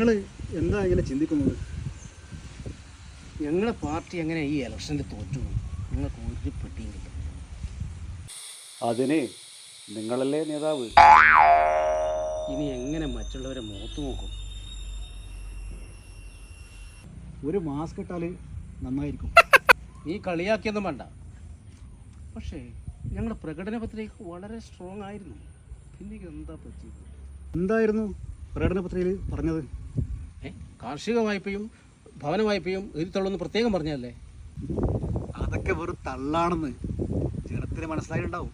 നിങ്ങൾ എന്താ ഇങ്ങനെ ചിന്തിക്കുന്നത്? ഞങ്ങളുടെ പാർട്ടി എങ്ങനെ ഈ ഇലക്ഷനിൽ തോറ്റു? നിങ്ങൾക്ക് ഒരു പെട്ടിയും കിട്ടും. അതിന് നിങ്ങളല്ലേ നേതാവ്. ഇനി എങ്ങനെ മറ്റുള്ളവരെ മുഖത്ത് നോക്കും? ഒരു മാസ്ക് ഇട്ടാൽ നന്നായിരിക്കും. നീ കളിയാക്കിയൊന്നും വേണ്ട. പക്ഷേ ഞങ്ങളുടെ പ്രകടന പത്രിക വളരെ സ്ട്രോങ് ആയിരുന്നു. പിന്നെ എന്താ പറ്റിയത്? എന്തായിരുന്നു പ്രകടന പത്രികയിൽ പറഞ്ഞത്? കാർഷിക വായ്പയും ഭവന വായ്പയും എഴുതിത്തള്ളൊന്ന് പ്രത്യേകം പറഞ്ഞല്ലേ? അതൊക്കെ വെറും തള്ളാണെന്ന് ജനത്തിന് മനസ്സിലായിട്ടുണ്ടാവും.